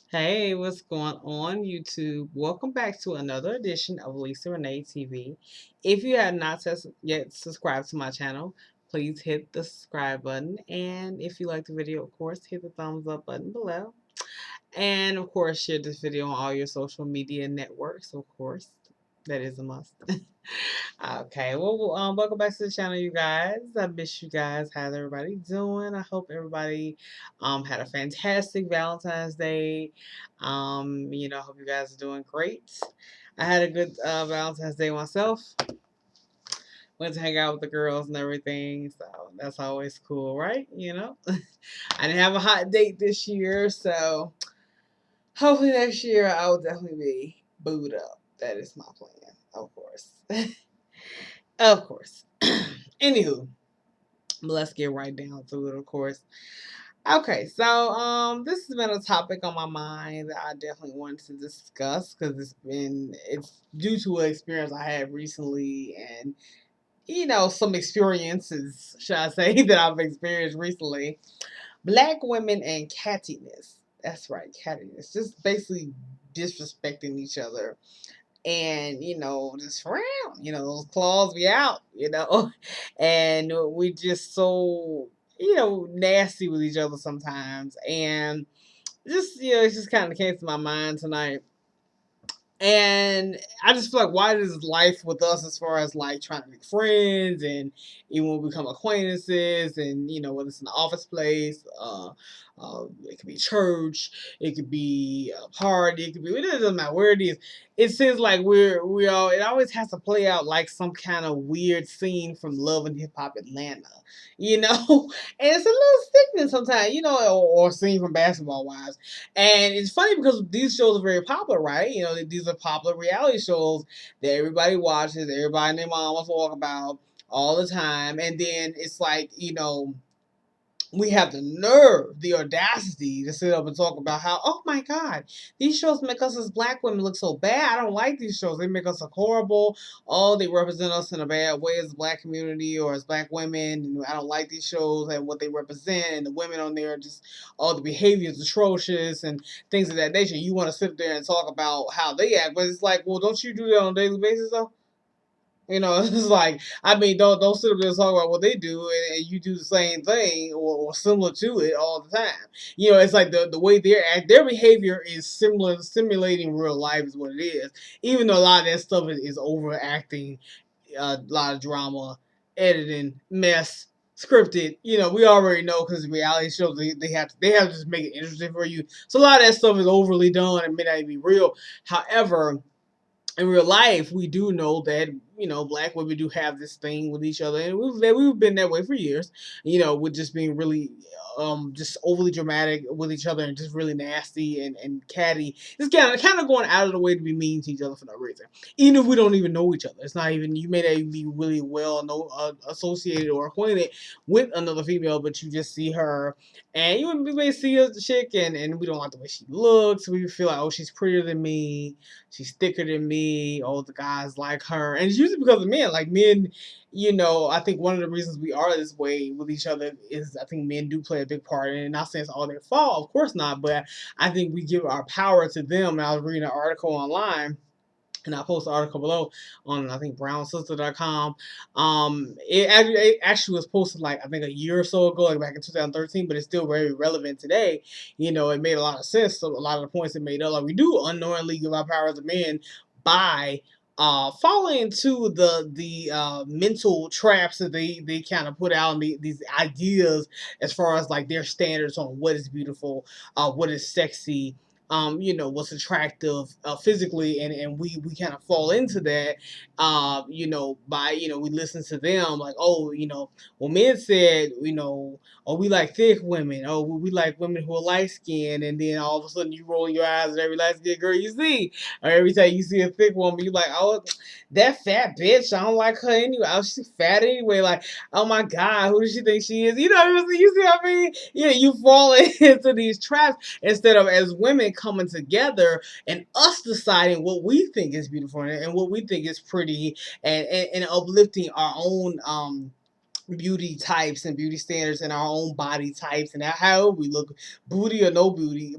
Hey, what's going on, YouTube? Welcome back to another edition of Lisa Renee TV. If you have not yet subscribed to my channel, please hit the subscribe button. And if you like the video, of course, hit the thumbs up button below. And of course, share this video on all your social media networks, of course. That is a must. Okay, welcome back to the channel, you guys. I miss you guys. How's everybody doing? I hope everybody had a fantastic Valentine's Day. I hope you guys are doing great. I had a good Valentine's Day myself. Went to hang out with the girls and everything, so that's always cool, right? I didn't have a hot date this year, so hopefully next year I will definitely be booed up. That is my plan, of course. Of course. Anywho, let's get right down to it, of course. Okay, so this has been a topic on my mind that I definitely wanted to discuss because it's due to an experience I had recently and some experiences, should I say, that I've experienced recently. Black women and cattiness. That's right, cattiness. Just basically disrespecting each other and just frown, those claws be out, and we just so nasty with each other sometimes, and just it just kind of came to my mind tonight. And I just feel like, why does life with us, as far as like trying to make friends and even when we become acquaintances, and whether it's an office place, it could be church, it could be a party, it doesn't matter where it is. It seems like it always has to play out like some kind of weird scene from Love and Hip Hop Atlanta, you know, and it's a little sickening sometimes, or scene from Basketball Wives. And it's funny because these shows are very popular, right? These are popular reality shows that everybody watches, everybody and their mom wants to talk about all the time. And then it's like, we have the nerve, the audacity to sit up and talk about how, oh my God, these shows make us as black women look so bad. I don't like these shows. They make us look horrible. Oh, they represent us in a bad way as a black community or as black women. And I don't like these shows and what they represent. And the women on there, just all the behavior is atrocious and things of that nature. You want to sit there and talk about how they act, but it's like, well, don't you do that on a daily basis though? It's like, I mean, don't sit up there and talk about what they do, and you do the same thing or similar to it all the time. It's like the way they act, their behavior is similar, simulating real life is what it is. Even though a lot of that stuff is overacting, a lot of drama, editing, mess, scripted. We already know because reality shows they have to just make it interesting for you. So a lot of that stuff is overly done and may not even be real. However, in real life, we do know that black women do have this thing with each other, and we've been that way for years. With just being really, just overly dramatic with each other and just really nasty and catty. Just kind of going out of the way to be mean to each other for no reason, even if we don't even know each other. It's not even, you may not even be really well associated or acquainted with another female, but you just see her, and we may see a chick, and we don't like the way she looks. We feel like, oh, she's prettier than me. She's thicker than me. Oh, the guys like her. And it's usually because of men. Like men, I think one of the reasons we are this way with each other is I think men do play a big part. And not saying it's all their fault, of course not. But I think we give our power to them. And I was reading an article online, and I'll post the article below on, I think, brownsister.com. It actually was posted like, I think, a year or so ago, like back in 2013, but it's still very relevant today. It made a lot of sense. So a lot of the points it made up, like, we do unknowingly give our power to men by falling into the mental traps that they kind of put out, and these ideas as far as like their standards on what is beautiful, what is sexy, what's attractive physically, and we kind of fall into that, by, we listen to them like, oh, well, men said, oh, we like thick women, oh, we like women who are light skinned, and then all of a sudden you roll your eyes at every light skinned girl you see, or every time you see a thick woman, you like, oh, that fat bitch, I don't like her anyway, oh, she's fat anyway, like, oh my God, who does she think she is? You see what I mean? Yeah, you fall into these traps instead of, as women, coming together and us deciding what we think is beautiful and what we think is pretty, and uplifting our own beauty types and beauty standards and our own body types and how we look, booty or no booty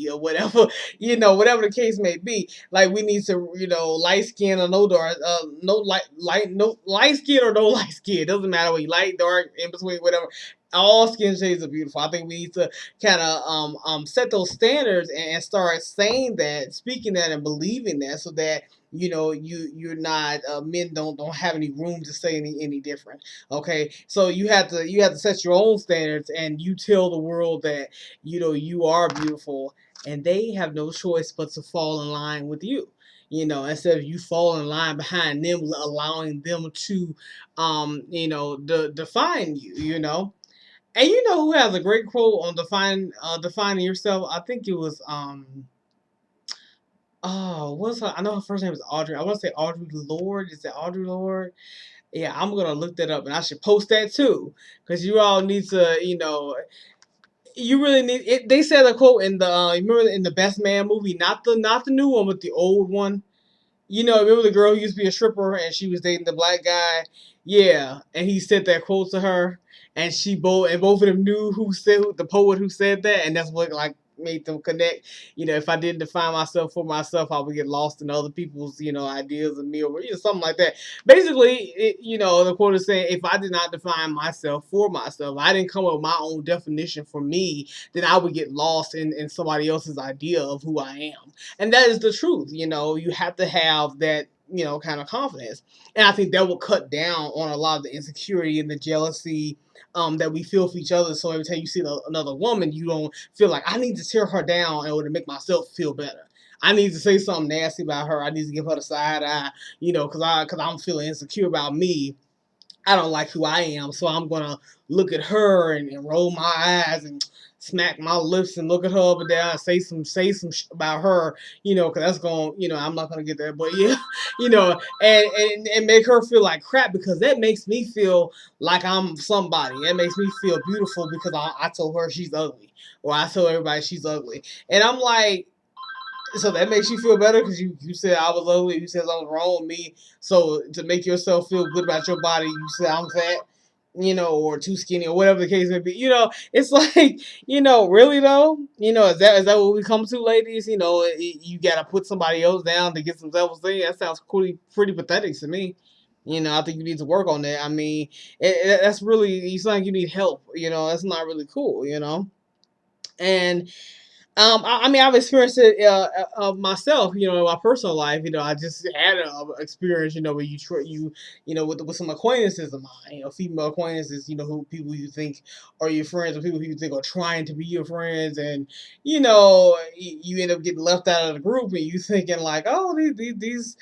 or whatever, whatever the case may be. Like we need to, light skin or no dark, no light, no light skin or no light skin. It doesn't matter what you light, dark, in between, whatever. All skin shades are beautiful. I think we need to kind of set those standards and start saying that, speaking that, and believing that, so that you're not men don't have any room to say any different. Okay, so you have to set your own standards, and you tell the world that you are beautiful, and they have no choice but to fall in line with you. Instead of you falling in line behind them, allowing them to, define you. And who has a great quote on defining yourself? I think it was oh, what's her? I know her first name is Audrey. I want to say Audre Lorde. Is it Audre Lorde? Yeah, I'm gonna look that up, and I should post that too, because you all need to, you really need it. They said a quote in the, you remember in the Best Man movie, not the new one, but the old one. Remember the girl who used to be a stripper and she was dating the black guy? Yeah, and he said that quote to her, and both of them knew the poet who said that, and that's what like made them connect. If I didn't define myself for myself, I would get lost in other people's ideas of me, or something like that. Basically, the quote is saying, if I did not define myself for myself, I didn't come up with my own definition for me, then I would get lost in somebody else's idea of who I am. And that is the truth. You have to have that, kind of confidence. And I think that will cut down on a lot of the insecurity and the jealousy that we feel for each other. So every time you see another woman, you don't feel like, I need to tear her down in order to make myself feel better. I need to say something nasty about her. I need to give her the side eye, because I'm feeling insecure about me. I don't like who I am, so I'm gonna look at her and roll my eyes and smack my lips and look at her up and down and say some about her, because that's going, I'm not gonna get that, but yeah, and make her feel like crap, because that makes me feel like I'm somebody. That makes me feel beautiful because I told her she's ugly, or I told everybody she's ugly, and I'm like, so that makes you feel better because you said I was ugly. You said I was wrong with me. So to make yourself feel good about your body, you said I'm fat, or too skinny, or whatever the case may be. It's like, really though, is that what we come to, ladies? You gotta put somebody else down to get some self-esteem. That sounds pretty pathetic to me. I think you need to work on that. I mean, that's really, you sound like you need help. That's not really cool. And I mean, I've experienced it myself, in my personal life. I just had an experience, where with some acquaintances of mine, female acquaintances, who people you think are your friends, or people who you think are trying to be your friends, and you end up getting left out of the group, and you thinking like, oh, these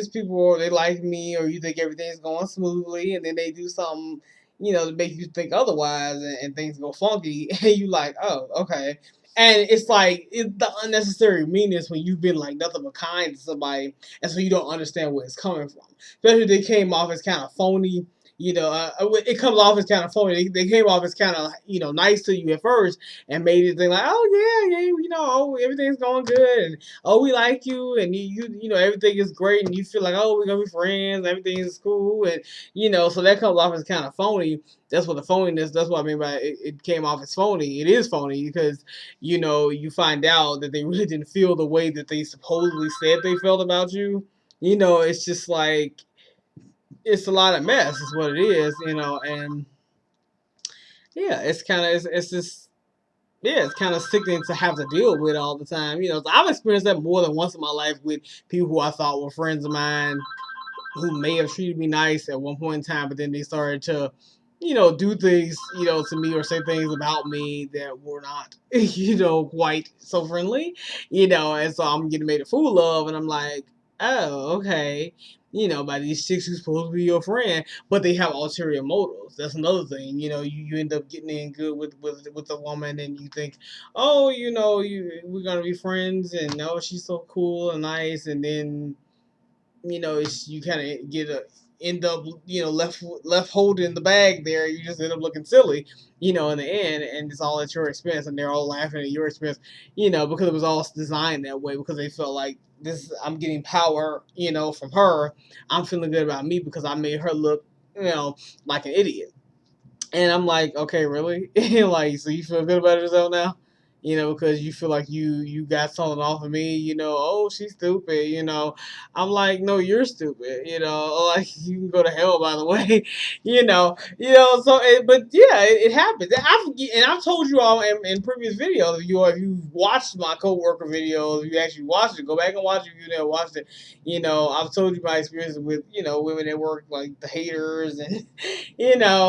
people, they like me, or you think everything's going smoothly, and then they do something, to make you think otherwise, and things go funky, and you like, oh, okay. And it's like, the unnecessary meanness when you've been like nothing but kind to somebody, and so you don't understand where it's coming from. Especially if they came off as kind of phony. It comes off as kind of phony. They came off as kind of nice to you at first, and made you think like, oh yeah, oh, everything's going good, and oh, we like you, and everything is great, and you feel like, oh, we're gonna be friends, everything is cool, and so that comes off as kind of phony. That's what the phoniness. That's what I mean by it came off as phony. It is phony because you find out that they really didn't feel the way that they supposedly said they felt about you. It's just like, it's a lot of mess, is what it is, and yeah, it's just, yeah, it's kind of sickening to have to deal with all the time. So I've experienced that more than once in my life with people who I thought were friends of mine, who may have treated me nice at one point in time, but then they started to, do things, to me, or say things about me that were not, quite so friendly, and so I'm getting made a fool of, and I'm like, oh, okay. By these chicks who's supposed to be your friend, but they have ulterior motives. That's another thing. You end up getting in good with a woman, and you think, oh, we're gonna be friends, and no, she's so cool and nice, and then you kind of end up left holding the bag there. You just end up looking silly, in the end, and it's all at your expense, and they're all laughing at your expense, because it was all designed that way, because they felt like, this, I'm getting power, from her. I'm feeling good about me because I made her look, like an idiot. And I'm like, okay, really? Like, so you feel good about yourself now? Because you feel like you got something off of me, oh, she's stupid. I'm like, no, you're stupid. Like, you can go to hell, by the way. So but yeah, it happens. I've told you all in previous videos, if you watched my coworker videos, if you actually watched it, go back and watch it if you never watched it. I've told you my experiences with, women that work, like the haters, and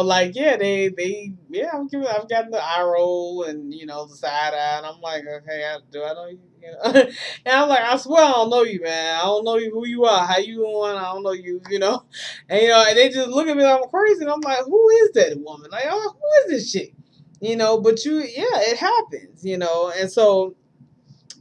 like, yeah, yeah, I've gotten the eye roll, and the side eye, and I'm like, okay, do I know you? And I'm like, I swear I don't know you, man. I don't know you, who you are, how you doing. I don't know you. And they just look at me like I'm crazy, and I'm like, who is that woman? Like, oh, who is this chick? But yeah, it happens. And so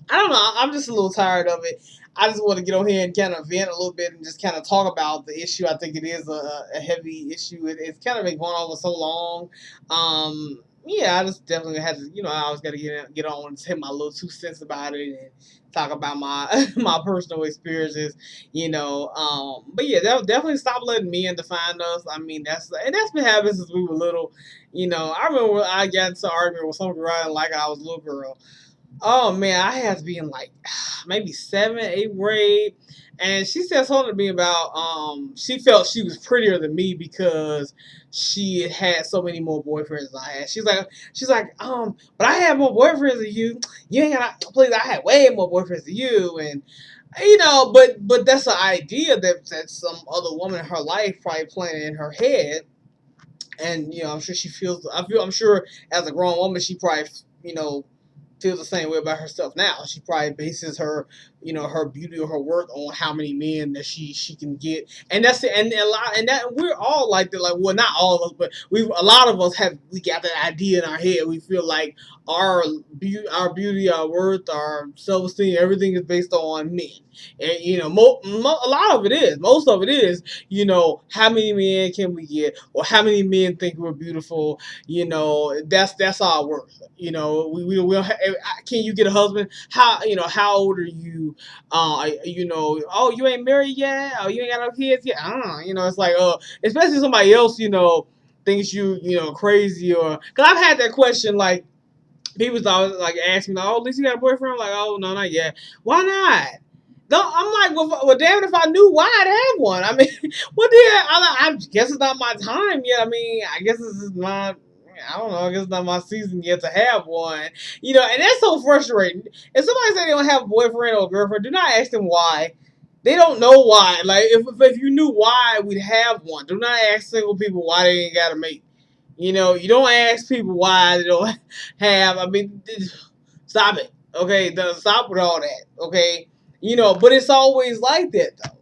I don't know. I'm just a little tired of it. I just want to get on here and kind of vent a little bit and just kind of talk about the issue. I think it is a heavy issue. It's kind of been going on for so long. Yeah, I just definitely had to. I always got to get on and say my little 2 cents about it and talk about my my personal experiences. But yeah, they'll definitely stop letting men define us. I mean, that's been happening since we were little. I remember when I got into an argument with some girl I didn't like. I was a little girl. Oh man, I had to be in like maybe 7th, 8th grade, and she said something to me about she felt she was prettier than me because she had so many more boyfriends than I had. She's like, but I had more boyfriends than you. You ain't got please. I had way more boyfriends than you, and but that's an idea that some other woman in her life probably planted in her head, and I'm sure she feels. I'm sure as a grown woman she probably feels the same way about herself now. She probably bases her beauty or her worth on how many men that she can get, and that's it. And a lot, and that we're all like that. Like, well, not all of us, but a lot of us we got that idea in our head. We feel like our beauty, our worth, our self esteem, everything is based on men. And a lot of it is, most of it is, how many men can we get, or how many men think we're beautiful. That's our worth. We don't can you get a husband? How old are you? Oh, you ain't married yet? Oh, you ain't got no kids yet? It's like, especially somebody else, thinks you crazy, or because I've had that question, like people always like ask me, like, oh, at least you got a boyfriend. I'm like, oh, no, not yet. Why not? No, I'm like, well, damn, if I knew why, I'd have one. I mean, what the hell? I guess it's not my time yet. I mean, I guess this is my, I don't know, I guess it's not my season yet to have one. And that's so frustrating. If somebody say they don't have a boyfriend or a girlfriend, do not ask them why. They don't know why. Like, if you knew why, we'd have one. Do not ask single people why they ain't got a mate. You don't ask people why they don't have. I mean, stop it. Okay, stop with all that. Okay, but it's always like that though.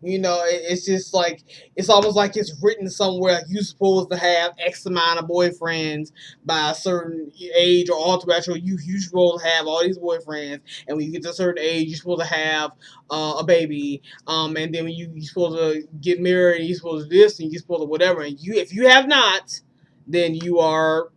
It's just like it's almost like it's written somewhere. Like you're supposed to have X amount of boyfriends by a certain age, or all throughout your youth. You're supposed to have all these boyfriends, and when you get to a certain age, you're supposed to have a baby. And then when you're supposed to get married, you're supposed to this, and you're supposed to whatever. And if you have not, then you are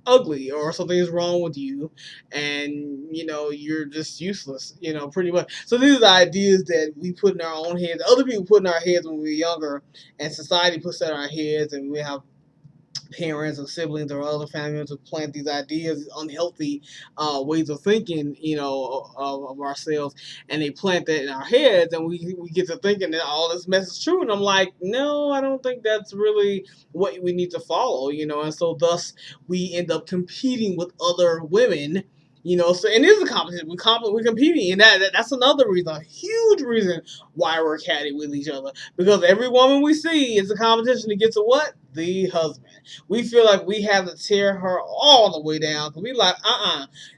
ugly, or something is wrong with you, and you're just useless, pretty much. So these are the ideas that we put in our own heads, other people put in our heads when we were younger, and society puts that in our heads, and we have parents or siblings or other family members plant these ideas, unhealthy ways of thinking, of ourselves, and they plant that in our heads, and we get to thinking that all this mess is true. And I'm like, no, I don't think that's really what we need to follow, and so thus we end up competing with other women. So and it is a competition. We're competing, and that's another reason, a huge reason why we're catty with each other, because every woman we see is a competition to get to what? The husband. We feel like we have to tear her all the way down, because we like,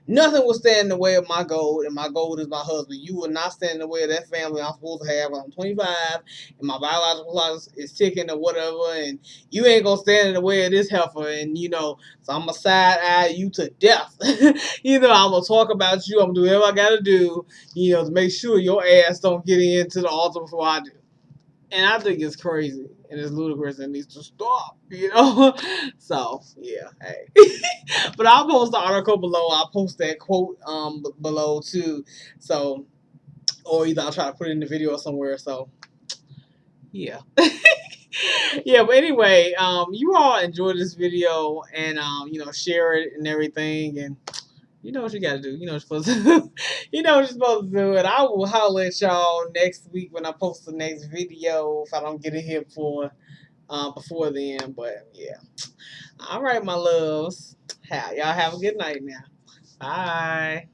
nothing will stand in the way of my goal, and my goal is my husband. You will not stand in the way of that family I'm supposed to have when I'm 25, and my biological clock is ticking or whatever, and you ain't gonna stand in the way of this heifer, and so I'm gonna side eye you to death. I'm gonna talk about you. I'm gonna do whatever I gotta do, to make sure your ass don't get into the altar before I do. And I think it's crazy and it's ludicrous and needs to stop. So yeah, hey. But I'll post the article below. I'll post that quote below too. So, or either I'll try to put it in the video somewhere. So yeah. Yeah, but anyway, you all enjoy this video and share it and everything, and you know what you gotta do. You know what you're supposed to do. You know what you're supposed to do. And I will holler at y'all next week when I post the next video if I don't get it here before then. But yeah. All right, my loves. Y'all have a good night now. Bye.